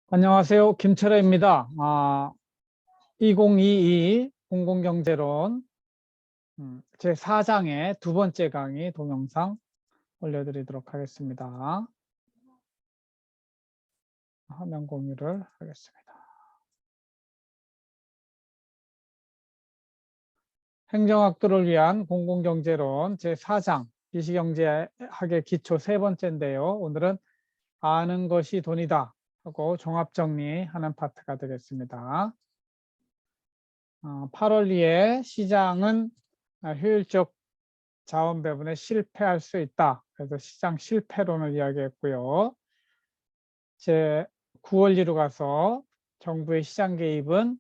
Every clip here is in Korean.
안녕하세요. 김철애입니다. 2022 공공경제론 제4장의 두 번째 강의 동영상 올려드리도록 하겠습니다. 화면 공유를 하겠습니다. 행정학도를 위한 공공경제론 제4장 비시경제학의 기초 세 번째인데요. 오늘은 아는 것이 돈이다 하고 종합정리하는 파트가 되겠습니다. 8월 2에 시장은 효율적 자원 배분에 실패할 수 있다. 그래서 시장 실패론을 이야기했고요. 제 9월 2로 가서 정부의 시장 개입은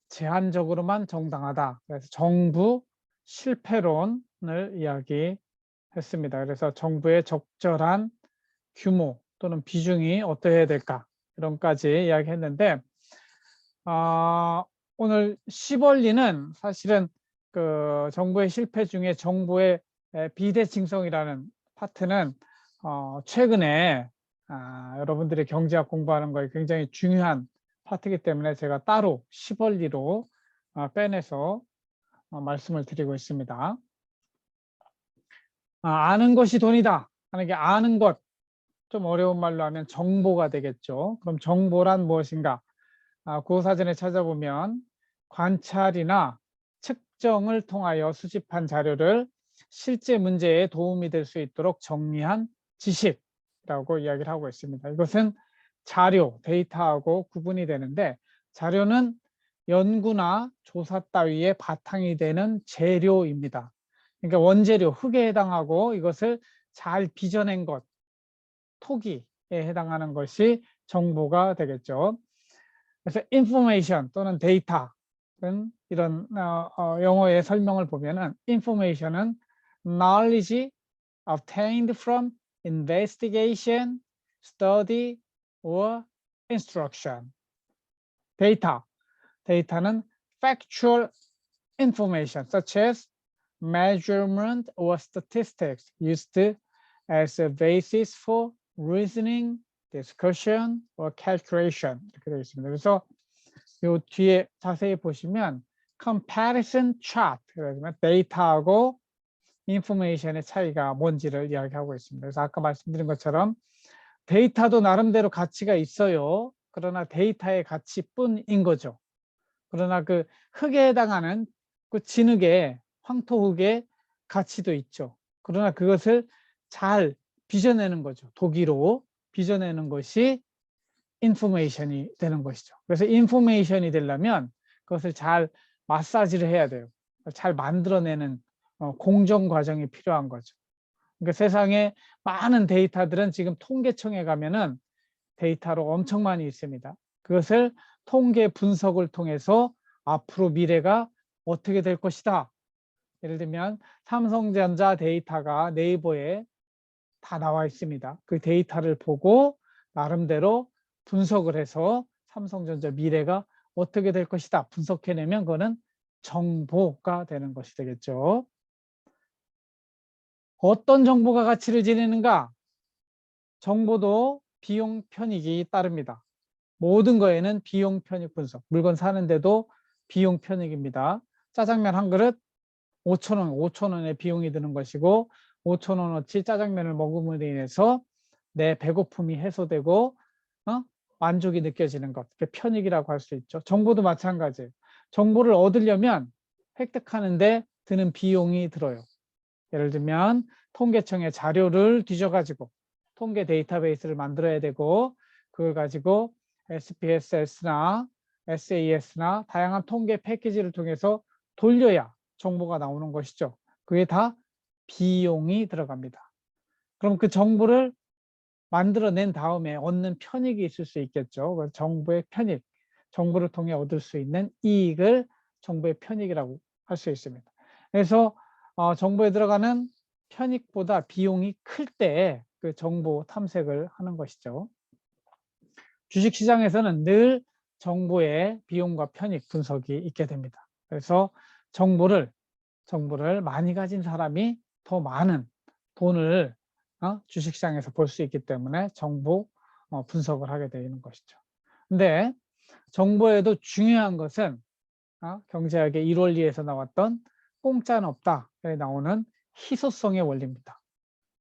제한적으로만 정당하다. 그래서 정부 실패론을 이야기했습니다. 그래서 정부의 적절한 규모 또는 비중이 어떠해야 될까 이런까지 이야기했는데 오늘 10원리는 사실은 그 정부의 실패 중에 정부의 비대칭성이라는 파트는 최근에 여러분들이 경제학 공부하는 거에 굉장히 중요한 파트이기 때문에 제가 따로 10원리로 빼내서 말씀을 드리고 있습니다. 아는 것이 돈이다 하는 게 아는 것, 좀 어려운 말로 하면 정보가 되겠죠. 그럼 정보란 무엇인가? 구호사전에 찾아보면 관찰이나 측정을 통하여 수집한 자료를 실제 문제에 도움이 될 수 있도록 정리한 지식이라고 이야기를 하고 있습니다. 이것은 자료, 데이터하고 구분이 되는데 자료는 연구나 조사 따위의 바탕이 되는 재료입니다. 그러니까 원재료, 흙에 해당하고 이것을 잘 빚어낸 것, 토기에 해당하는 것이 정보가 되겠죠. 그래서 information 또는 데이터는 이런 영어의 설명을 보면은 information은 knowledge obtained from investigation, study, or instruction. 데이터는 factual information such as measurement or statistics used as a basis for reasoning, discussion, or calculation 이렇게 되어 있습니다. 그래서 요 뒤에 자세히 보시면 comparison chart, 그러면 데이터하고 인포메이션의 차이가 뭔지를 이야기하고 있습니다. 그래서 아까 말씀드린 것처럼 데이터도 나름대로 가치가 있어요. 그러나 데이터의 가치뿐인 거죠. 그러나 그 흙에 해당하는 그 진흙의 황토흙의 가치도 있죠. 그러나 그것을 잘 빚어내는 거죠. 도기로 빚어내는 것이 인포메이션이 되는 것이죠. 그래서 인포메이션이 되려면 그것을 잘 마사지를 해야 돼요. 잘 만들어내는 공정 과정이 필요한 거죠. 그러니까 세상에 많은 데이터들은 지금 통계청에 가면은 데이터로 엄청 많이 있습니다. 그것을 통계 분석을 통해서 앞으로 미래가 어떻게 될 것이다. 예를 들면 삼성전자 데이터가 네이버에 다 나와 있습니다. 그 데이터를 보고 나름대로 분석을 해서 삼성전자 미래가 어떻게 될 것이다 분석해내면 그거는 정보가 되는 것이 되겠죠. 어떤 정보가 가치를 지니는가? 정보도 비용 편익이 따릅니다. 모든 거에는 비용 편익 분석. 물건 사는데도 비용 편익입니다. 짜장면 한 그릇 5,000원, 5,000원의 비용이 드는 것이고 5,000원어치 짜장면을 먹음으로 인해서 내 배고픔이 해소되고 만족이 느껴지는 것, 그게 편익이라고 할 수 있죠. 정보도 마찬가지예요. 정보를 얻으려면 획득하는데 드는 비용이 들어요. 예를 들면 통계청의 자료를 뒤져가지고 통계 데이터베이스를 만들어야 되고 그걸 가지고 SPSS나 SAS나 다양한 통계 패키지를 통해서 돌려야 정보가 나오는 것이죠. 그게 다 비용이 들어갑니다. 그럼 그 정보를 만들어낸 다음에 얻는 편익이 있을 수 있겠죠. 그래서 정보의 편익, 정보를 통해 얻을 수 있는 이익을 정보의 편익이라고 할 수 있습니다. 그래서 정보에 들어가는 편익보다 비용이 클 때 그 정보 탐색을 하는 것이죠. 주식시장에서는 늘 정보의 비용과 편익 분석이 있게 됩니다. 그래서 정보를 많이 가진 사람이 더 많은 돈을 주식시장에서 볼 수 있기 때문에 정보 분석을 하게 되는 것이죠. 근데 정보에도 중요한 것은 경제학의 1원리에서 나왔던 공짜는 없다에 나오는 희소성의 원리입니다.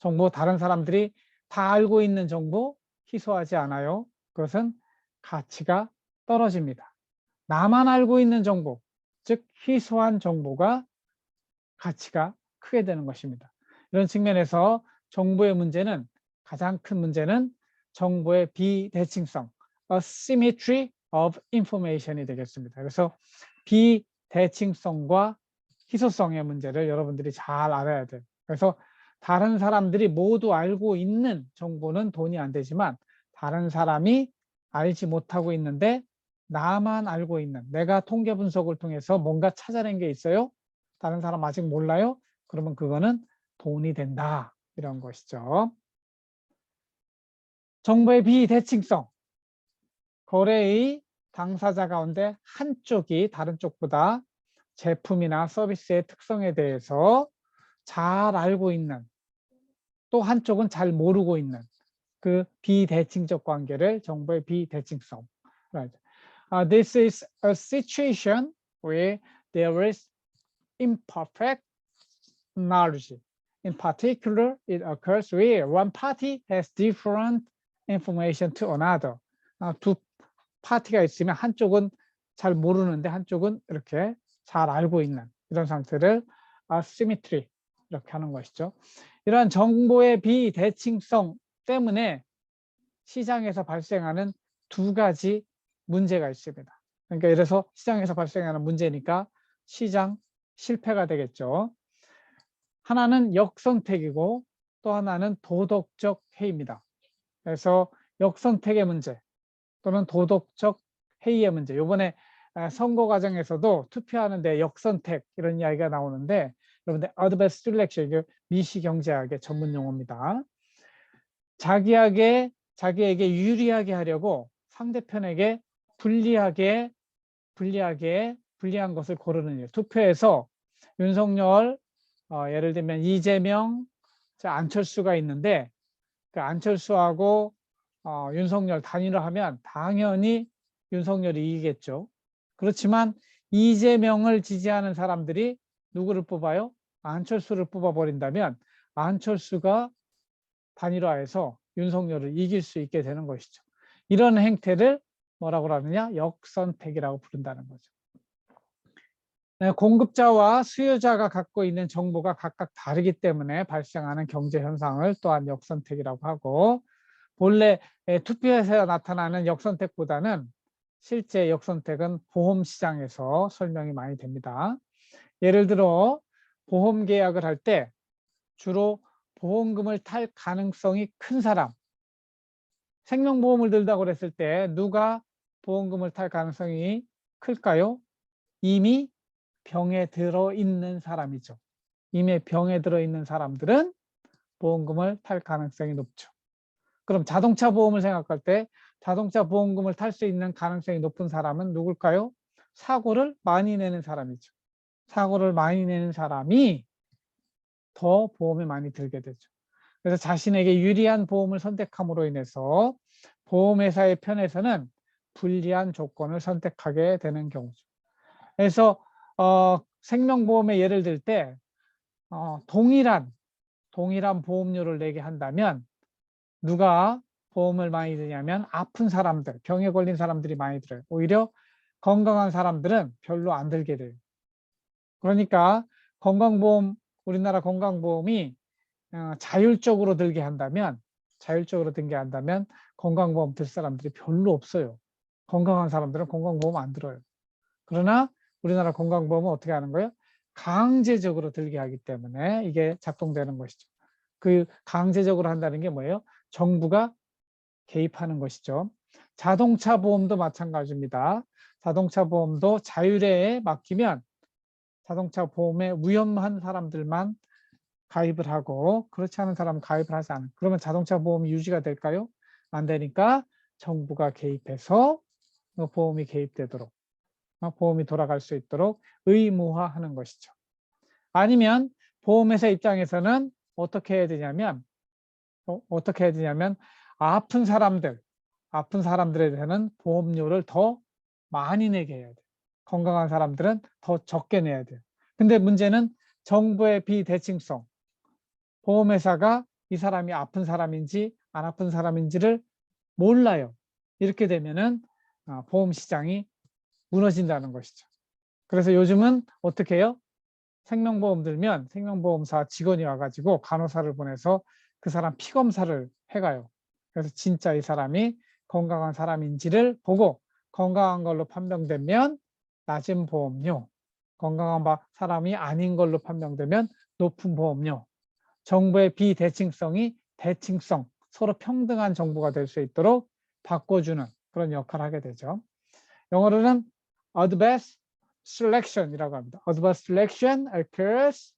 정보, 다른 사람들이 다 알고 있는 정보 희소하지 않아요. 그것은 가치가 떨어집니다. 나만 알고 있는 정보, 즉 희소한 정보가 가치가 크게 되는 것입니다. 이런 측면에서 정보의 문제는, 가장 큰 문제는 정보의 비대칭성, asymmetry of information이 되겠습니다. 그래서 비대칭성과 희소성의 문제를 여러분들이 잘 알아야 돼요. 그래서 다른 사람들이 모두 알고 있는 정보는 돈이 안 되지만, 다른 사람이 알지 못하고 있는데 나만 알고 있는, 내가 통계 분석을 통해서 뭔가 찾아낸 게 있어요. 다른 사람 아직 몰라요. 그러면 그거는 돈이 된다, 이런 것이죠. 정보의 비대칭성. 거래의 당사자 가운데 한쪽이 다른 쪽보다 제품이나 서비스의 특성에 대해서 잘 알고 있는, 또 한쪽은 잘 모르고 있는 그 비대칭적 관계를 정보의 비대칭성. This is a situation where there is imperfect knowledge. In particular, it occurs where one party has different information to another. 두 파티가 있으면 한쪽은 잘 모르는데 한쪽은 이렇게 잘 알고 있는 이런 상태를 asymmetry 이렇게 하는 것이죠. 이러한 정보의 비대칭성 때문에 시장에서 발생하는 두 가지 문제가 있습니다. 그러니까 이래서 시장에서 발생하는 문제니까 시장 실패가 되겠죠. 하나는 역선택이고 또 하나는 도덕적 해이입니다. 그래서 역선택의 문제 또는 도덕적 해이의 문제. 이번에 선거 과정에서도 투표하는데 역선택 이런 이야기가 나오는데, 여러분들 adverse selection, 미시경제학의 전문 용어입니다. 자기에게 유리하게 하려고 상대편에게 불리한 것을 고르는 일. 투표에서 윤석열, 예를 들면 이재명, 안철수가 있는데 그 안철수하고 윤석열 단일화하면 당연히 윤석열이 이기겠죠. 그렇지만 이재명을 지지하는 사람들이 누구를 뽑아요? 안철수를 뽑아버린다면 안철수가 단일화해서 윤석열을 이길 수 있게 되는 것이죠. 이런 행태를 뭐라고 하느냐? 역선택이라고 부른다는 거죠. 공급자와 수요자가 갖고 있는 정보가 각각 다르기 때문에 발생하는 경제 현상을 또한 역선택이라고 하고, 본래 투표에서 나타나는 역선택보다는 실제 역선택은 보험시장에서 설명이 많이 됩니다. 예를 들어 보험 계약을 할 때 주로 보험금을 탈 가능성이 큰 사람, 생명보험을 들다고 그랬을 때 누가 보험금을 탈 가능성이 클까요? 이미 병에 들어있는 사람이죠. 이미 병에 들어있는 사람들은 보험금을 탈 가능성이 높죠. 그럼 자동차 보험을 생각할 때 자동차 보험금을 탈 수 있는 가능성이 높은 사람은 누굴까요? 사고를 많이 내는 사람이죠. 사고를 많이 내는 사람이 더 보험에 많이 들게 되죠. 그래서 자신에게 유리한 보험을 선택함으로 인해서 보험회사의 편에서는 불리한 조건을 선택하게 되는 경우죠. 그래서 생명보험의 예를 들 때 동일한 보험료를 내게 한다면 누가 보험을 많이 드냐면 아픈 사람들, 병에 걸린 사람들이 많이 들어요. 오히려 건강한 사람들은 별로 안 들게 돼요. 그러니까 건강보험, 우리나라 건강보험이 자율적으로 들게 한다면 건강보험 들 사람들이 별로 없어요. 건강한 사람들은 건강보험 안 들어요. 그러나 우리나라 건강보험은 어떻게 하는 거예요? 강제적으로 들게 하기 때문에 이게 작동되는 것이죠. 그 강제적으로 한다는 게 뭐예요? 정부가 개입하는 것이죠. 자동차 보험도 마찬가지입니다. 자동차 보험도 자율에 맡기면 자동차 보험에 위험한 사람들만 가입을 하고 그렇지 않은 사람은 가입을 하지 않아요. 그러면 자동차 보험이 유지가 될까요? 안 되니까 정부가 개입해서 보험이 개입되도록, 보험이 돌아갈 수 있도록 의무화하는 것이죠. 아니면 보험회사 입장에서는 어떻게 해야 되냐면 아픈 사람들, 병에 걸린 사람들이 많이 들어요. 아픈 사람들은 병에 걸린 사람들이 많이 들어요. 그러니까 건강한 사람들은 건강보험 안 들어요. 건강한 사람들은 건강보험 안 들어요. 그러나 우리나라 건강보험이 아픈 사람들에 대해서는 보험료를 더 많이 내게 해야 돼. 건강한 사람들은 더 적게 내야 돼요. 근데 문제는 정부의 비대칭성. 보험회사가 이 사람이 아픈 사람인지 안 아픈 사람인지를 몰라요. 이렇게 되면은 보험 시장이 무너진다는 것이죠. 그래서 요즘은 어떻게 해요? 생명보험 들면 생명보험사 직원이 와가지고 간호사를 보내서 그 사람 피검사를 해가요. 그래서 진짜 이 사람이 건강한 사람인지를 보고 건강한 걸로 판명되면 낮은 보험료, 건강한 사람이 아닌 걸로 판명되면 높은 보험료, 정부의 비대칭성이 대칭성, 서로 평등한 정부가 될 수 있도록 바꿔주는 그런 역할을 하게 되죠. 영어로는 adverse selection이라고 합니다. Adverse selection occurs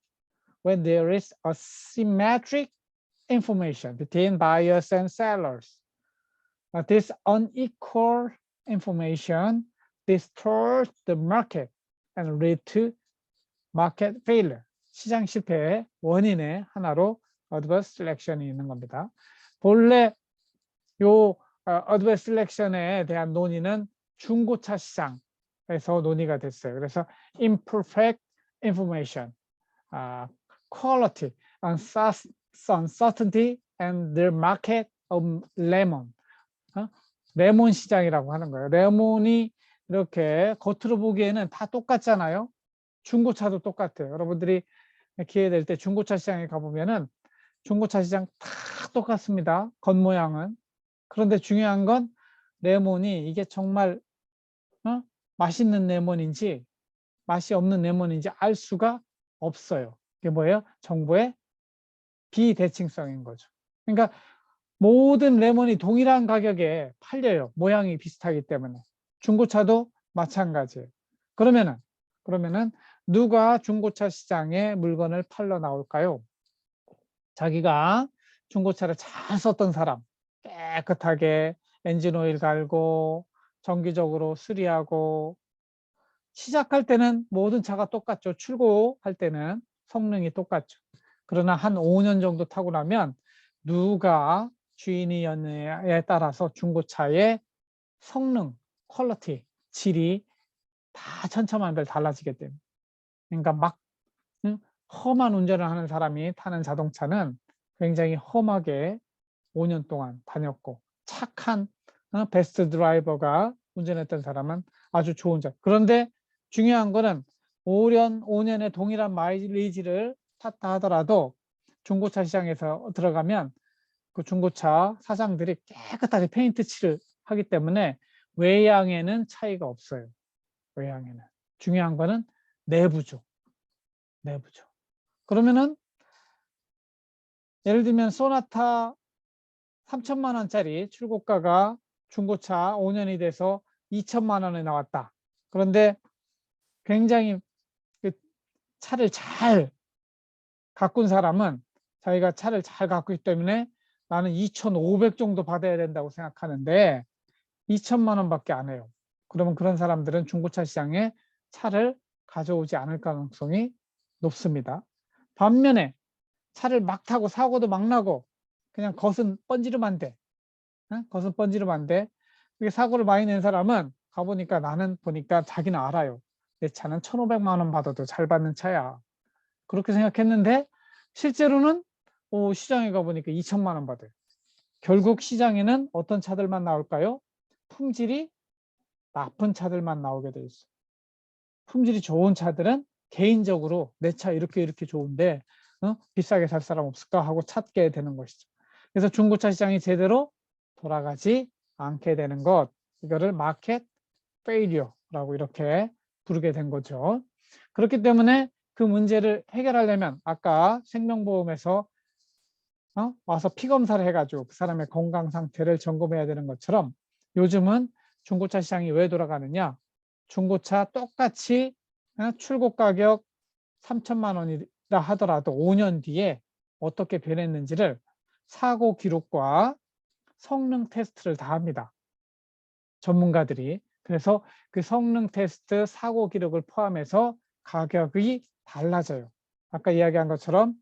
when there is asymmetric information between buyers and sellers. This unequal information distorts the market and lead to market failure. 시장 실패의 원인의 하나로 adverse selection이 있는 겁니다. 본래 요 adverse selection에 대한 논의는 중고차 시장에서 논의가 됐어요. 그래서 imperfect information, quality, uncertainty, and the market of lemon. 레몬 시장이라고 하는 거예요. 레몬이 이렇게 겉으로 보기에는 다 똑같잖아요. 중고차도 똑같아요. 여러분들이 기회 될 때 중고차 시장에 가보면은 중고차 시장 다 똑같습니다. 겉모양은. 그런데 중요한 건 레몬이 이게 정말 맛있는 레몬인지 맛이 없는 레몬인지 알 수가 없어요. 이게 뭐예요? 정보의 비대칭성인 거죠. 그러니까 모든 레몬이 동일한 가격에 팔려요. 모양이 비슷하기 때문에. 중고차도 마찬가지예요. 그러면은 누가 중고차 시장에 물건을 팔러 나올까요? 자기가 중고차를 잘 썼던 사람, 깨끗하게 엔진 오일 갈고 정기적으로 수리하고, 시작할 때는 모든 차가 똑같죠. 출고할 때는 성능이 똑같죠. 그러나 한 5년 정도 타고 나면 누가 주인이었느냐에 따라서 중고차의 성능, 퀄리티, 질이 다 천차만별 달라지게 됩니다. 그러니까 막 험한 운전을 하는 사람이 타는 자동차는 굉장히 험하게 5년 동안 다녔고, 착한 베스트 드라이버가 운전했던 사람은 아주 좋은 차. 그런데 중요한 거는 5년의 동일한 마일리지를 탔다 하더라도 중고차 시장에서 들어가면 그 중고차 사장들이 깨끗하게 페인트 칠을 하기 때문에 외양에는 차이가 없어요. 외양에는. 중요한 거는 내부죠. 내부죠. 그러면은 예를 들면 소나타 3천만 원짜리 출고가가 중고차 5년이 돼서 2천만 원에 나왔다. 그런데 굉장히 그 차를 잘 가꾼 사람은 자기가 차를 잘 갖고 있기 때문에 나는 2,500 정도 받아야 된다고 생각하는데 2천만 원밖에 안 해요. 그러면 그런 사람들은 중고차 시장에 차를 가져오지 않을 가능성이 높습니다. 반면에 차를 막 타고 사고도 막 나고 그냥 겉은 번지르만데, 겉은 번지르만데 사고를 많이 낸 사람은 가보니까, 나는 보니까 자기는 알아요. 내 차는 1,500만 원 받아도 잘 받는 차야. 그렇게 생각했는데 실제로는 시장에 가보니까 2천만 원 받아요. 결국 시장에는 어떤 차들만 나올까요? 품질이 나쁜 차들만 나오게 돼 있어요. 품질이 좋은 차들은 개인적으로 내 차 이렇게 좋은데 비싸게 살 사람 없을까 하고 찾게 되는 것이죠. 그래서 중고차 시장이 제대로 돌아가지 않게 되는 것, 이거를 마켓 페일리어라고 이렇게 부르게 된 거죠. 그렇기 때문에 그 문제를 해결하려면 아까 생명보험에서 와서 피검사를 해가지고 그 사람의 건강 상태를 점검해야 되는 것처럼, 요즘은 중고차 시장이 왜 돌아가느냐? 중고차 똑같이 출고 가격 3천만 원이라 하더라도 5년 뒤에 어떻게 변했는지를 사고 기록과 성능 테스트를 다 합니다. 전문가들이. 그래서 그 성능 테스트, 사고 기록을 포함해서 가격이 달라져요. 아까 이야기한 것처럼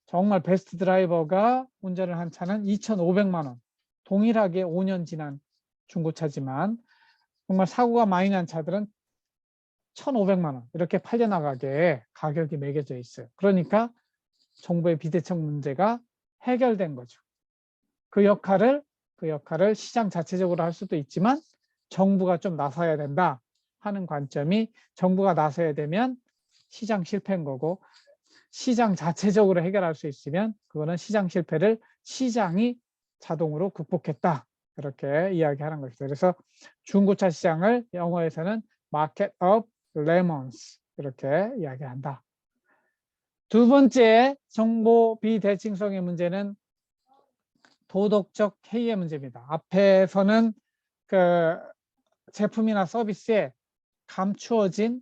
정말 베스트 드라이버가 운전을 한 차는 2,500만 원. 동일하게 5년 지난 중고차지만 정말 사고가 많이 난 차들은 1,500만 원 이렇게 팔려나가게 가격이 매겨져 있어요. 그러니까 정부의 비대책 문제가 해결된 거죠. 그 역할을 시장 자체적으로 할 수도 있지만 정부가 좀 나서야 된다 하는 관점이, 정부가 나서야 되면 시장 실패인 거고, 시장 자체적으로 해결할 수 있으면 그거는 시장 실패를 시장이 자동으로 극복했다, 이렇게 이야기하는 것이죠. 그래서 중고차 시장을 영어에서는 Market of Lemons 이렇게 이야기한다. 두 번째 정보 비대칭성의 문제는 도덕적 해이의 문제입니다. 앞에서는 그 제품이나 서비스에 감추어진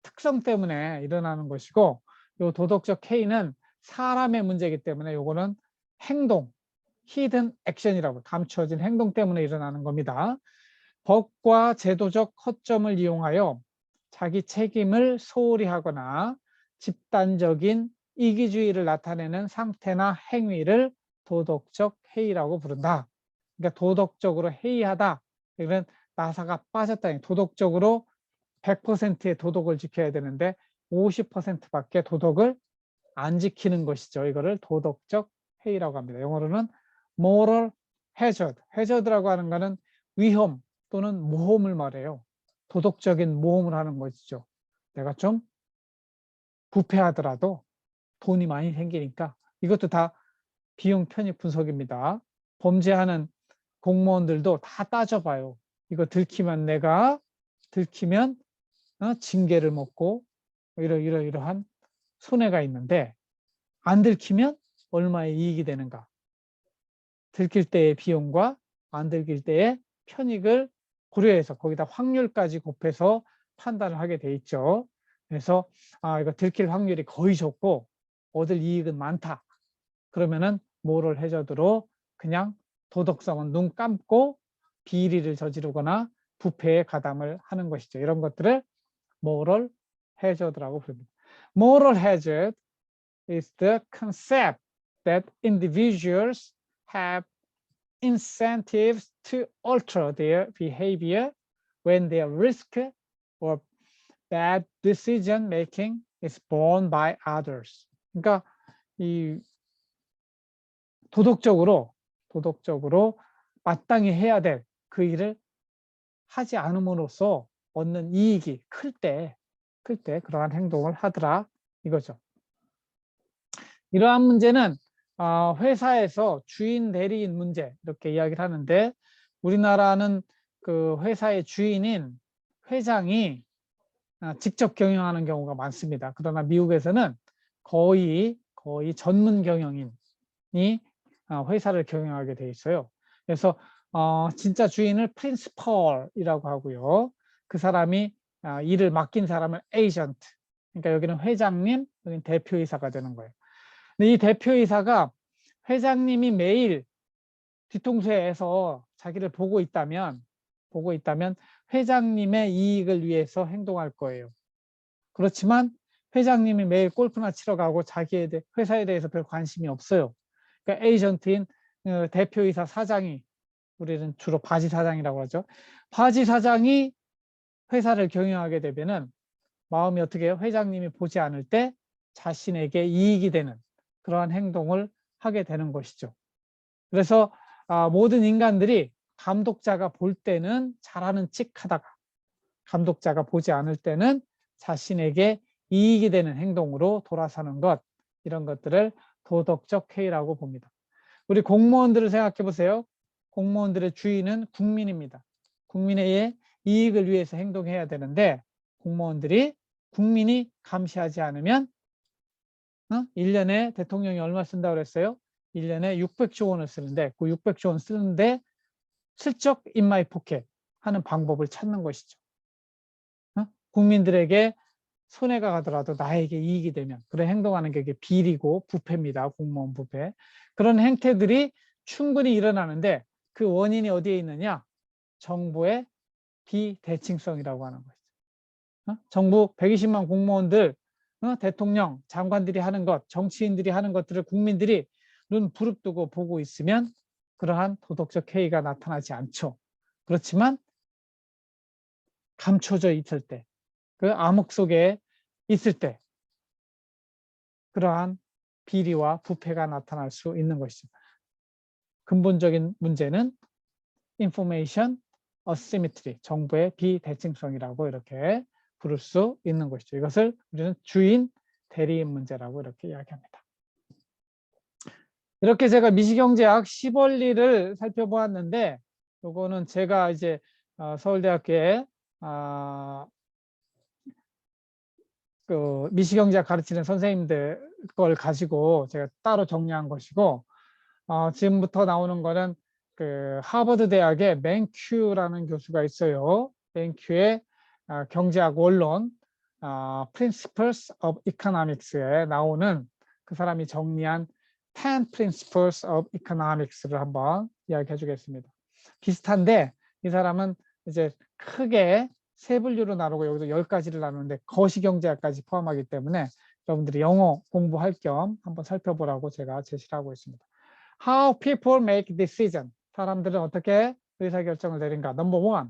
특성 때문에 일어나는 것이고, 이 도덕적 해이는 사람의 문제이기 때문에 이거는 행동, 히든 액션이라고, 감추어진 행동 때문에 일어나는 겁니다. 법과 제도적 허점을 이용하여 자기 책임을 소홀히 하거나 집단적인 이기주의를 나타내는 상태나 행위를 도덕적 해이라고 부른다. 그러니까 도덕적으로 해이하다. 이건 나사가 빠졌다. 도덕적으로 100%의 도덕을 지켜야 되는데 50%밖에 도덕을 안 지키는 것이죠. 이거를 도덕적 해이라고 합니다. 영어로는 moral hazard. hazard라고 하는 것은 위험 또는 모험을 말해요. 도덕적인 모험을 하는 것이죠. 내가 좀 부패하더라도 돈이 많이 생기니까, 이것도 다 비용 편익 분석입니다. 범죄하는 공무원들도 다 따져봐요. 이거 들키면 징계를 먹고 이러한 손해가 있는데, 안 들키면 얼마의 이익이 되는가. 들킬 때의 비용과 안 들킬 때의 편익을 고려해서 거기다 확률까지 곱해서 판단을 하게 돼 있죠. 그래서 이거 들킬 확률이 거의 적고 얻을 이익은 많다. 그러면은 모럴 해저드로 그냥 도덕성은 눈 감고 비리를 저지르거나 부패에 가담을 하는 것이죠. 이런 것들을 moral hazard라고 부릅니다. Moral hazard is the concept that individuals have incentives to alter their behavior when their risk or bad decision making is borne by others. 그러니까 이 도덕적으로 마땅히 해야 될 그 일을 하지 않음으로써 얻는 이익이 클 때 그러한 행동을 하더라, 이거죠. 이러한 문제는 회사에서 주인 대리인 문제 이렇게 이야기를 하는데, 우리나라는 그 회사의 주인인 회장이 직접 경영하는 경우가 많습니다. 그러나 미국에서는 거의 전문 경영인이 회사를 경영하게 돼 있어요. 그래서 진짜 주인을 프린시펄이라고 하고요. 그 사람이 일을 맡긴 사람을 에이전트. 그러니까 여기는 회장님, 여기는 대표이사가 되는 거예요. 근데 이 대표이사가 회장님이 매일 뒤통수에서 자기를 보고 있다면 회장님의 이익을 위해서 행동할 거예요. 그렇지만 회장님이 매일 골프나 치러 가고 자기의 회사에 대해서 별 관심이 없어요. 그러니까 에이전트인 대표이사 사장이, 우리는 주로 바지 사장이라고 하죠. 바지 사장이 회사를 경영하게 되면은 마음이 어떻게 해요? 회장님이 보지 않을 때 자신에게 이익이 되는 그러한 행동을 하게 되는 것이죠. 그래서 모든 인간들이 감독자가 볼 때는 잘하는 척 하다가 감독자가 보지 않을 때는 자신에게 이익이 되는 행동으로 돌아서는 것, 이런 것들을 도덕적 해이라고 봅니다. 우리 공무원들을 생각해 보세요. 공무원들의 주인은 국민입니다. 국민의 이익을 위해서 행동해야 되는데, 공무원들이 국민이 감시하지 않으면 1년에 대통령이 얼마 쓴다고 그랬어요? 1년에 600조 원을 쓰는데, 그 600조 원 쓰는데 슬쩍 in my pocket 하는 방법을 찾는 것이죠. 국민들에게 손해가 가더라도 나에게 이익이 되면 그런 행동하는 게 비리고 부패입니다. 공무원 부패. 그런 행태들이 충분히 일어나는데 그 원인이 어디에 있느냐? 정부의 비대칭성이라고 하는 거죠. 정부 120만 공무원들, 대통령, 장관들이 하는 것, 정치인들이 하는 것들을 국민들이 눈 부릅뜨고 보고 있으면 그러한 도덕적 해이가 나타나지 않죠. 그렇지만 감춰져 있을 때, 그 암흑 속에 있을 때 그러한 비리와 부패가 나타날 수 있는 것이죠. 근본적인 문제는 information asymmetry, 정보의 비대칭성이라고 이렇게 부를 수 있는 것이죠. 이것을 우리는 주인 대리인 문제라고 이렇게 이야기합니다. 이렇게 제가 미시경제학 시벌리를 살펴보았는데, 이거는 제가 이제 서울대학교에 그 미시경제학 가르치는 선생님들 걸 가지고 제가 따로 정리한 것이고, 지금부터 나오는 거는 그 하버드 대학의 맨큐라는 교수가 있어요. 맨큐의 경제학 원론 Principles of Economics에 나오는 그 사람이 정리한 10 Principles of Economics를 한번 이야기해 주겠습니다. 비슷한데 이 사람은 이제 크게 세 분류로 나누고 여기서 10가지를 나누는데 거시경제학까지 포함하기 때문에 여러분들이 영어 공부할 겸 한번 살펴보라고 제가 제시를 하고 있습니다. How people make decision. 사람들은 어떻게 의사결정을 내린가. Number one,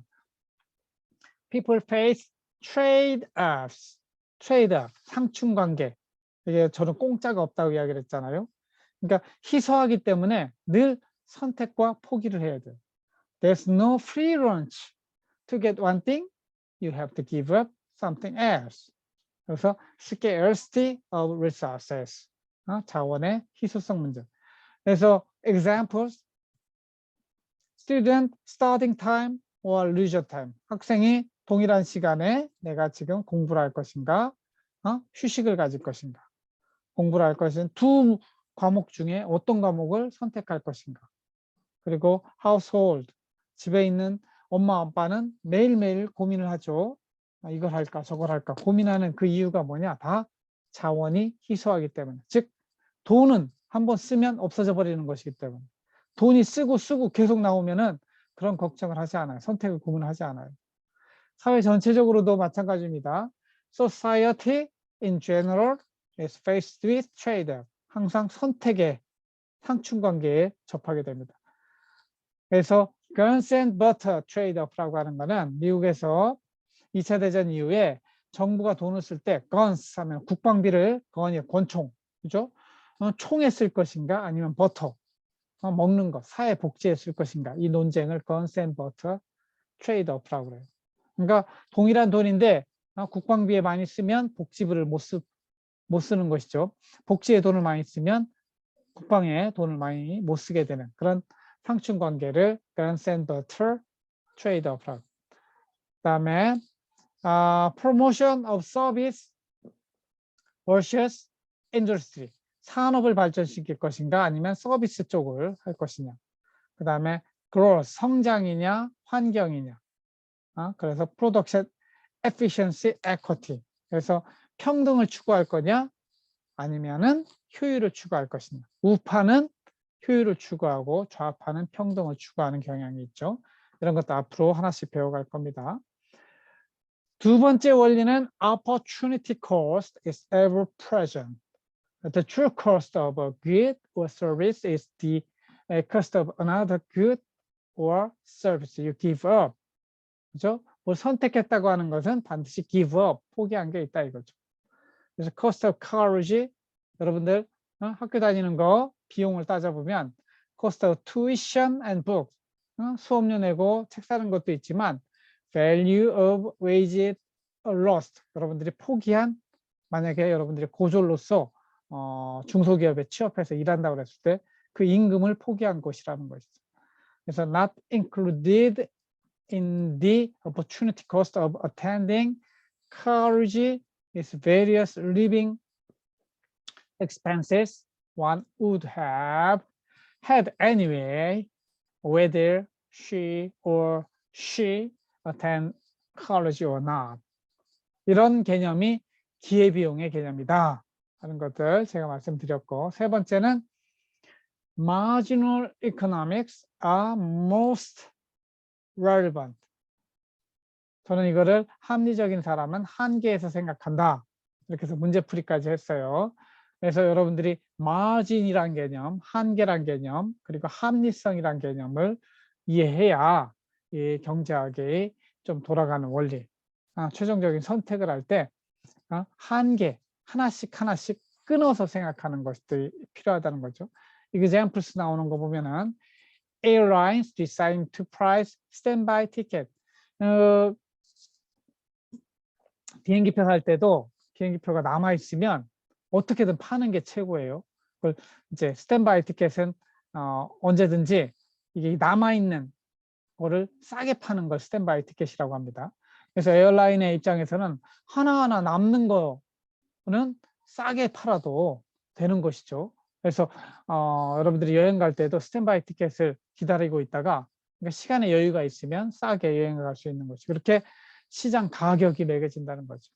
people face trade-offs. trade-off, 상충관계. 이게 저는 공짜가 없다고 이야기를 했잖아요. 그러니까 희소하기 때문에 늘 선택과 포기를 해야 돼요. There's no free lunch. To get one thing, you have to give up something else. 그래서 scarcity of resources. 자원의 희소성 문제. 그래서 examples, student starting time or leisure time. 학생이 동일한 시간에 내가 지금 공부를 할 것인가, 휴식을 가질 것인가. 공부를 할 것은 두 과목 중에 어떤 과목을 선택할 것인가. 그리고 household, 집에 있는 엄마 아빠는 매일매일 고민을 하죠. 이걸 할까 저걸 할까 고민하는 그 이유가 뭐냐. 다 자원이 희소하기 때문에. 즉 돈은 한번 쓰면 없어져 버리는 것이기 때문에 돈이 쓰고 계속 나오면은 그런 걱정을 하지 않아요. 선택을 고민하지 않아요. 사회 전체적으로도 마찬가지입니다. Society in general is faced with trade-off. 항상 선택의 상충관계에 접하게 됩니다. 그래서 guns and butter trade-off라고 하는 거는 미국에서 2차 대전 이후에 정부가 돈을 쓸 때 guns 하면 국방비를 건이 권총, 그죠? 총에 쓸 것인가 아니면 버터, 먹는 것, 사회 복지에 쓸 것인가 이 논쟁을 guns and butter trade-off라고 그래요. 그러니까 동일한 돈인데 국방비에 많이 쓰면 복지부를 못 쓰는 것이죠. 복지에 돈을 많이 쓰면 국방에 돈을 많이 못 쓰게 되는 그런 상충관계를 guns and butter trade-off라고. 그다음에 promotion of service versus industry. 산업을 발전시킬 것인가 아니면 서비스 쪽을 할 것이냐. 그 다음에 growth, 성장이냐 환경이냐. 그래서 production efficiency equity. 그래서 평등을 추구할 거냐 아니면은 효율을 추구할 것이냐. 우파는 효율을 추구하고 좌파는 평등을 추구하는 경향이 있죠. 이런 것도 앞으로 하나씩 배워갈 겁니다. 두 번째 원리는 opportunity cost is ever present. The true cost of a good or service is the cost of another good or service you give up. 그죠? 뭘 선택했다고 하는 것은 반드시 give up, 포기한 게 있다 이거죠. 그래서 cost of college, 여러분들 학교 다니는 거 비용을 따져보면 cost of tuition and books, 수업료 내고 책 사는 것도 있지만 value of wages lost, 여러분들이 포기한, 만약에 여러분들이 고졸로서 중소기업에 취업해서 일한다고 그랬을 때 그 임금을 포기한 것이라는 것이죠. 그래서 not included in the opportunity cost of attending college is various living expenses one would have had anyway, whether she attend college or not. 이런 개념이 기회비용의 개념이다 하는 것들 제가 말씀드렸고, 세 번째는 marginal economics are most relevant. 저는 이거를 합리적인 사람은 한계에서 생각한다. 이렇게 해서 문제풀이까지 했어요. 그래서 여러분들이 마진이란 개념, 한계란 개념, 그리고 합리성이란 개념을 이해해야 이 경제학이 좀 돌아가는 원리, 최종적인 선택을 할 때 한계 하나씩 끊어서 생각하는 것들이 필요하다는 거죠. examples 나오는 거 보면은 airlines decide to price standby ticket. 비행기표 살 때도 비행기표가 남아 있으면 어떻게든 파는 게 최고예요. 그걸 이제 스탠바이 티켓은 언제든지 이게 남아 있는 거를 싸게 파는 걸 스탠바이 티켓이라고 합니다. 그래서 에어라인의 입장에서는 하나하나 남는 거는 싸게 팔아도 되는 것이죠. 그래서 여러분들이 여행 갈 때도 스탠바이 티켓을 기다리고 있다가 그러니까 시간에 여유가 있으면 싸게 여행을 갈 수 있는 것이 그렇게 시장 가격이 매겨진다는 거죠.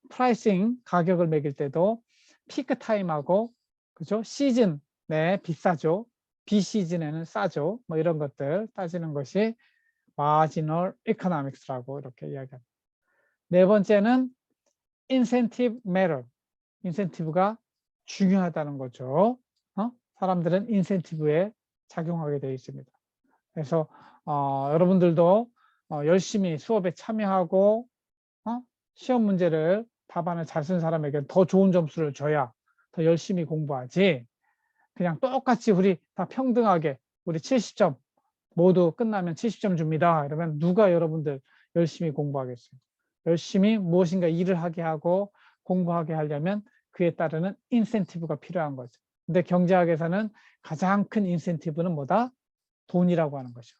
프라이싱 가격을 매길 때도 피크 타임하고 그죠? 시즌에 비싸죠. 비시즌에는 싸죠. 뭐 이런 것들 따지는 것이 마지널 이코노믹스라고 이렇게 이야기합니다. 네 번째는 인센티브 매터. 인센티브가 중요하다는 거죠. 사람들은 인센티브에 작용하게 되어 있습니다. 그래서 여러분들도 열심히 수업에 참여하고 시험 문제를 답안을 잘 쓴 사람에게 더 좋은 점수를 줘야 더 열심히 공부하지 그냥 똑같이 우리 다 평등하게 우리 70점 모두 끝나면 70점 줍니다. 이러면 누가 여러분들 열심히 공부하겠어요. 열심히 무엇인가 일을 하게 하고 공부하게 하려면 그에 따르는 인센티브가 필요한 거죠. 근데 경제학에서는 가장 큰 인센티브는 뭐다? 돈이라고 하는 거죠.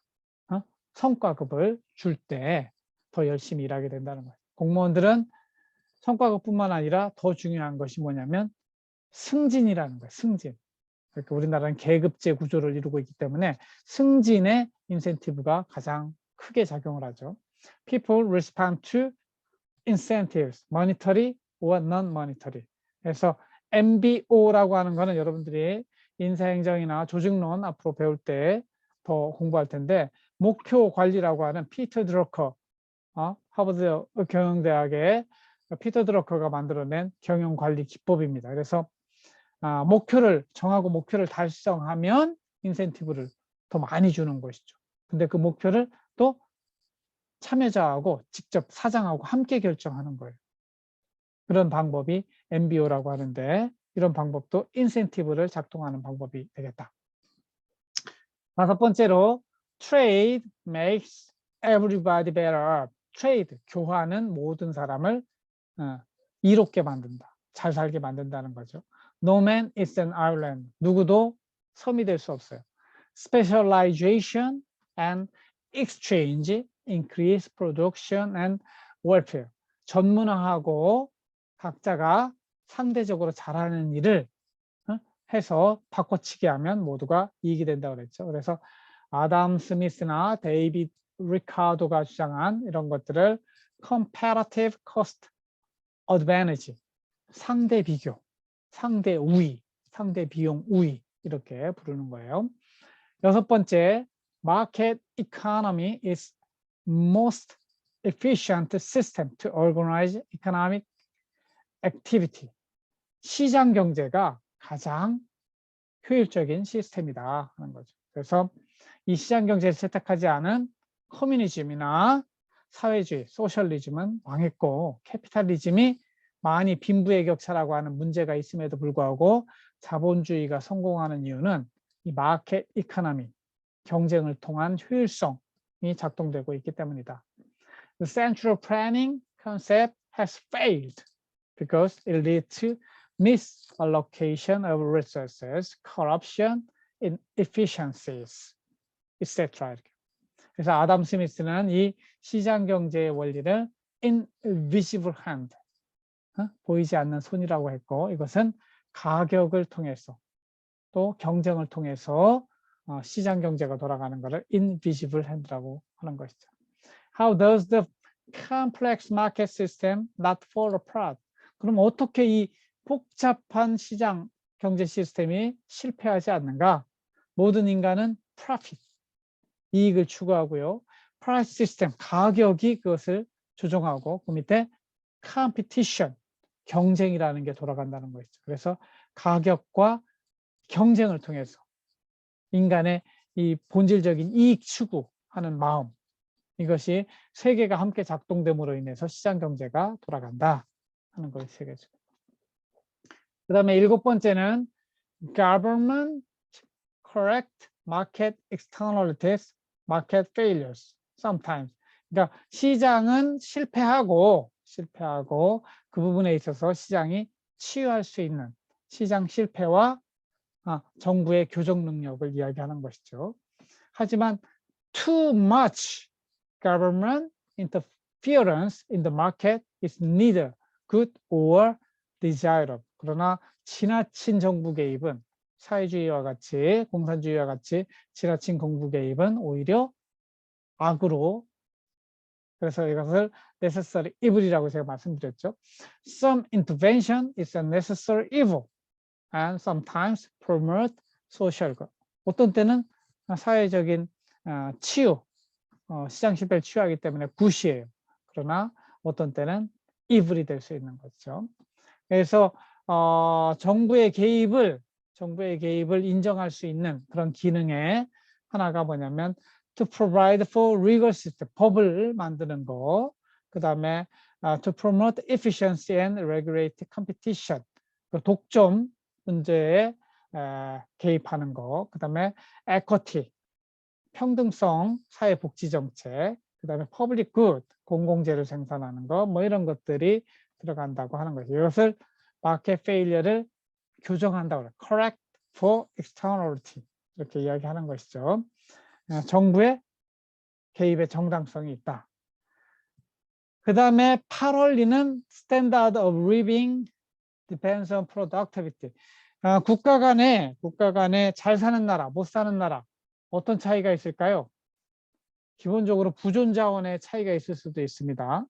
성과급을 줄 때 더 열심히 일하게 된다는 거예요. 공무원들은 성과급뿐만 아니라 더 중요한 것이 뭐냐면 승진이라는 거예요. 승진. 그러니까 우리나라는 계급제 구조를 이루고 있기 때문에 승진의 인센티브가 가장 크게 작용을 하죠. People respond to incentives, monetary or non-monetary. 그래서 MBO라고 하는 거는 여러분들이 인사행정이나 조직론 앞으로 배울 때 더 공부할 텐데 목표 관리라고 하는 피터 드러커, 하버드 경영대학의 피터 드러커가 만들어낸 경영관리 기법입니다. 그래서 목표를 정하고 목표를 달성하면 인센티브를 더 많이 주는 것이죠. 근데 그 목표를 또 참여자하고 직접 사장하고 함께 결정하는 거예요. 그런 방법이 MBO라고 하는데 이런 방법도 인센티브를 작동하는 방법이 되겠다. 다섯 번째로 trade makes everybody better. trade, 교환은 모든 사람을 이롭게 만든다. 잘 살게 만든다는 거죠. No man is an island. 누구도 섬이 될 수 없어요. Specialization and exchange increase production and welfare. 전문화하고 각자가 상대적으로 잘하는 일을 해서 바꿔치기 하면 모두가 이익이 된다고 그랬죠. 그래서 아담 스미스나 데이비드 리카도가 주장한 이런 것들을 comparative cost advantage, 상대 비교, 상대 우위, 상대 비용 우위 이렇게 부르는 거예요. 여섯 번째, market economy is most efficient system to organize economic activity. 시장 경제가 가장 효율적인 시스템이다 하는 거죠. 그래서 이 시장 경제를 채택하지 않은 커뮤니즘이나 사회주의, 소셜리즘은 망했고 캐피탈리즘이 많이 빈부의 격차라고 하는 문제가 있음에도 불구하고 자본주의가 성공하는 이유는 이 마켓 이코노미, 경쟁을 통한 효율성이 작동되고 있기 때문이다. The central planning concept has failed because it leads to misallocation of resources, corruption, inefficiencies, etc. 그래서 아담 스미스는 이 시장 경제의 원리를 invisible hand, 보이지 않는 손이라고 했고 이것은 가격을 통해서 또 경쟁을 통해서 시장 경제가 돌아가는 것을 invisible hand라고 하는 것이죠. How does the complex market system not fall apart? 그럼 어떻게 이 복잡한 시장 경제 시스템이 실패하지 않는가? 모든 인간은 profit, 이익을 추구하고요. price system, 가격이 그것을 조정하고 그 밑에 competition, 경쟁이라는 게 돌아간다는 것이죠. 그래서 가격과 경쟁을 통해서 인간의 이 본질적인 이익 추구하는 마음, 이것이 세 개가 함께 작동됨으로 인해서 시장 경제가 돌아간다 하는 것이 세 개죠. 그 다음에 7번째는 government correct market externalities, market failures sometimes. 그러니까 시장은 실패하고 그 부분에 있어서 시장이 치유할 수 있는 시장 실패와 정부의 교정 능력을 이야기하는 것이죠. 하지만 too much government interference in the market is neither good or desirable. 그러나 지나친 정부 개입은 사회주의와 같이 공산주의와 같이 지나친 정부 개입은 오히려 악으로, 그래서 이것을 necessary evil이라고 제가 말씀드렸죠. Some intervention is a necessary evil and sometimes promote social good. 어떤 때는 사회적인 치유, 시장 실패를 치유하기 때문에 굿이에요. 그러나 어떤 때는 evil이 될 수 있는 거죠. 그래서 정부의 개입을 인정할 수 있는 그런 기능의 하나가 뭐냐면 to provide for legal system, 법을 만드는 거. 그 다음에 to promote efficiency and regulate competition, 그 독점 문제에 개입하는 거. 그 다음에 equity, 평등성, 사회복지정책, 그 다음에 public good, 공공재를 생산하는 거, 뭐 이런 것들이 들어간다고 하는 거죠. 이것을 market failure를 교정한다고 해요. correct for externality, 이렇게 이야기하는 것이죠. 정부의 개입의 정당성이 있다. 그 다음에 8원리는 standard of living depends on productivity. 국가 간에 잘 사는 나라, 못 사는 나라, 어떤 차이가 있을까요? 기본적으로 부존 자원의 차이가 있을 수도 있습니다.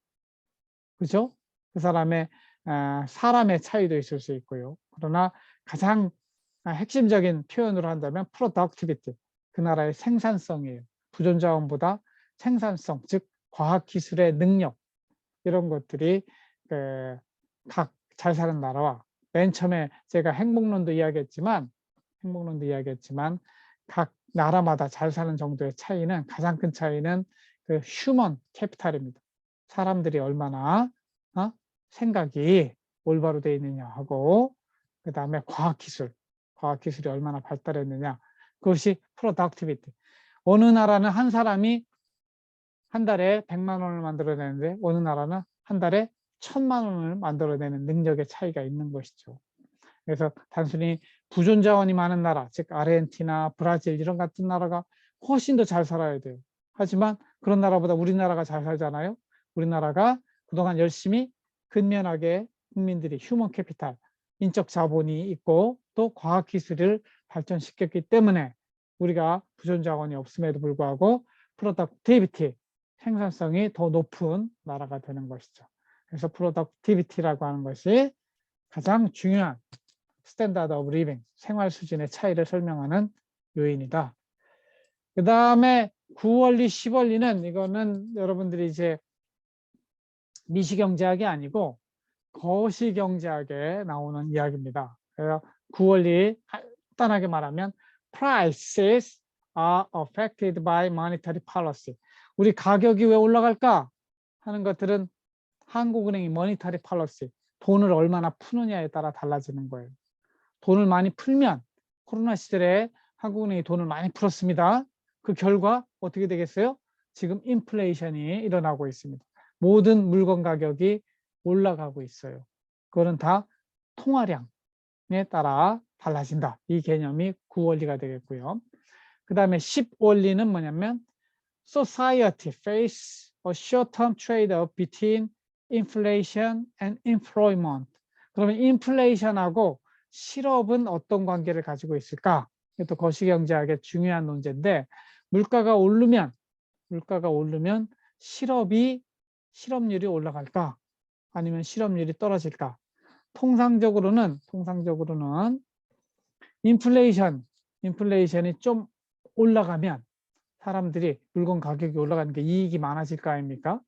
그죠? 그 사람의 사람의 차이도 있을 수 있고요. 그러나 가장 핵심적인 표현으로 한다면 productivity, 그 나라의 생산성이에요. 부존 자원보다 생산성, 즉 과학기술의 능력, 이런 것들이 각 잘 사는 나라와, 맨 처음에 제가 행복론도 이야기했지만 각 나라마다 잘 사는 정도의 차이는, 가장 큰 차이는 그 휴먼 캐피탈입니다. 사람들이 얼마나 생각이 올바로 되어 있느냐 하고, 그 다음에 과학기술이 얼마나 발달했느냐, 그것이 프로덕티비티. 어느 나라는 한 사람이 한 달에 100만 원을 만들어내는데 어느 나라는 한 달에 1000만 원을 만들어내는 능력의 차이가 있는 것이죠. 그래서 단순히 부존 자원이 많은 나라, 즉 아르헨티나, 브라질 이런 같은 나라가 훨씬 더 잘 살아야 돼요. 하지만 그런 나라보다 우리나라가 잘 살잖아요. 우리나라가 그동안 열심히 근면하게 국민들이 휴먼 캐피탈, 인적 자본이 있고 또 과학기술을 발전시켰기 때문에 우리가 부존 자원이 없음에도 불구하고 프로덕티비티, 생산성이 더 높은 나라가 되는 것이죠. 그래서 프로덕티비티라고 하는 것이 가장 중요한 스탠다드 오브 리빙, 생활 수준의 차이를 설명하는 요인이다. 그 다음에 9원리, 10원리는 이거는 여러분들이 이제 미시경제학이 아니고 거시경제학에 나오는 이야기입니다. 그래서 9원리 간단하게 말하면 prices are affected by monetary policy. 우리 가격이 왜 올라갈까 하는 것들은 한국은행이 monetary policy, 돈을 얼마나 푸느냐에 따라 달라지는 거예요. 돈을 많이 풀면, 코로나 시절에 한국은행이 돈을 많이 풀었습니다. 그 결과 어떻게 되겠어요? 지금 인플레이션이 일어나고 있습니다. 모든 물건 가격이 올라가고 있어요. 그거는 다 통화량에 따라 달라진다. 이 개념이 9원리가 되겠고요. 그 다음에 10원리는 뭐냐면 Society face a short-term trade-off between inflation and employment. 그러면 인플레이션하고 실업은 어떤 관계를 가지고 있을까? 이것도 거시경제학의 중요한 논제인데, 물가가 오르면 실업률이 올라갈까? 아니면 실업률이 떨어질까? 통상적으로는 인플레이션이 좀 올라가면 사람들이 물건 가격이 올라가는 게 이익이 많아질 거 아닙니까?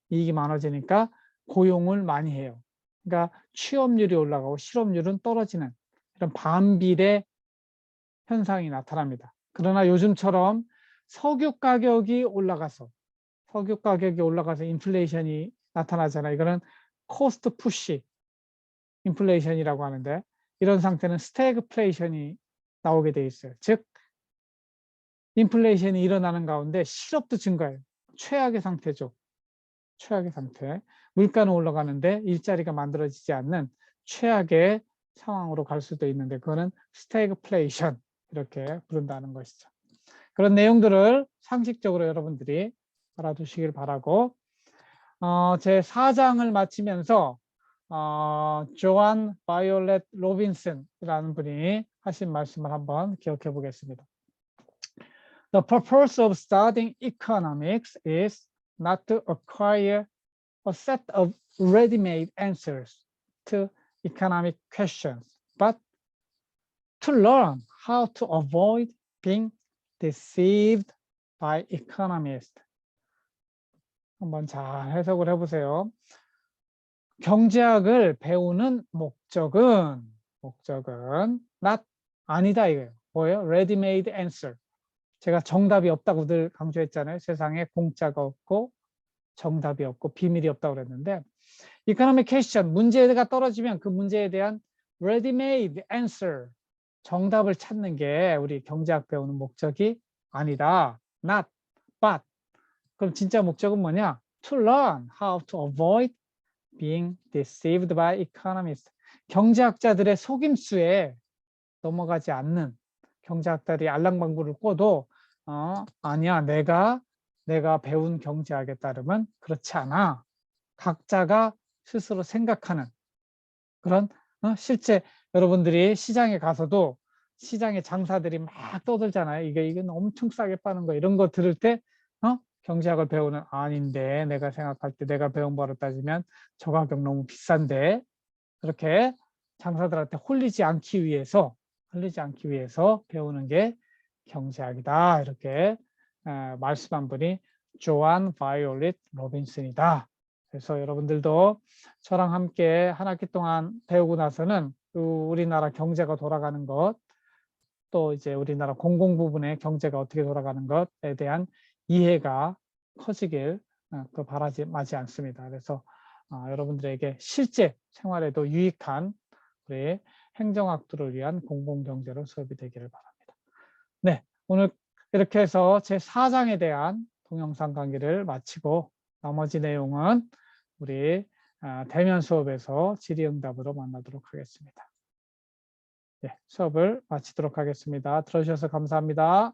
이익이 많아지니까 고용을 많이 해요. 그러니까 취업률이 올라가고 실업률은 떨어지는 이런 반비례 현상이 나타납니다. 그러나 요즘처럼 석유 가격이 올라가서 인플레이션이 나타나잖아요. 이거는 코스트 푸시 인플레이션이라고 하는데, 이런 상태는 스태그플레이션이 나오게 돼 있어요. 즉 인플레이션이 일어나는 가운데 실업도 증가해요. 최악의 상태죠. 최악의 상태. 물가는 올라가는데 일자리가 만들어지지 않는 최악의 상황으로 갈 수도 있는데, 그거는 스태그플레이션 이렇게 부른다는 것이죠. 그런 내용들을 상식적으로 여러분들이 알아두시길 바라고, 제 4장을 마치면서 조안 바이올렛 로빈슨이라는 분이 하신 말씀을 한번 기억해 보겠습니다. The purpose of studying economics is not to acquire a set of ready-made answers to economic questions, but to learn how to avoid being deceived by economists. 한번 잘 해석을 해보세요. 경제학을 배우는 목적은 not 아니다 이거예요. 뭐예요? ready-made answer. 제가 정답이 없다고 늘 강조했잖아요. 세상에 공짜가 없고 정답이 없고 비밀이 없다고 그랬는데, economic question, 문제가 떨어지면 그 문제에 대한 ready-made answer, 정답을 찾는 게 우리 경제학 배우는 목적이 아니다. not, but. 그럼 진짜 목적은 뭐냐? To learn how to avoid being deceived by economists. 경제학자들의 속임수에 넘어가지 않는, 경제학자들이 알랑방구를 꿔도 아니야, 내가 배운 경제학에 따르면 그렇지 않아. 각자가 스스로 생각하는 그런, 실제 여러분들이 시장에 가서도 시장에 장사들이 막 떠들잖아요. 이건 엄청 싸게 파는 거, 이런 거 들을 때 경제학을 배우는, 아닌데 내가 생각할 때 내가 배운 바로 따지면 저 가격 너무 비싼데, 그렇게 장사들한테 홀리지 않기 위해서 배우는 게 경제학이다. 이렇게 말씀한 분이 조안 바이올렛 로빈슨이다. 그래서 여러분들도 저랑 함께 한 학기 동안 배우고 나서는 우리나라 경제가 돌아가는 것, 또 이제 우리나라 공공 부분의 경제가 어떻게 돌아가는 것에 대한 이해가 커지길 바라지 않습니다. 그래서 여러분들에게 실제 생활에도 유익한 우리 행정학도를 위한 공공경제로 수업이 되기를 바랍니다. 네, 오늘 이렇게 해서 제 4장에 대한 동영상 강의를 마치고, 나머지 내용은 우리 대면 수업에서 질의응답으로 만나도록 하겠습니다. 네, 수업을 마치도록 하겠습니다. 들어주셔서 감사합니다.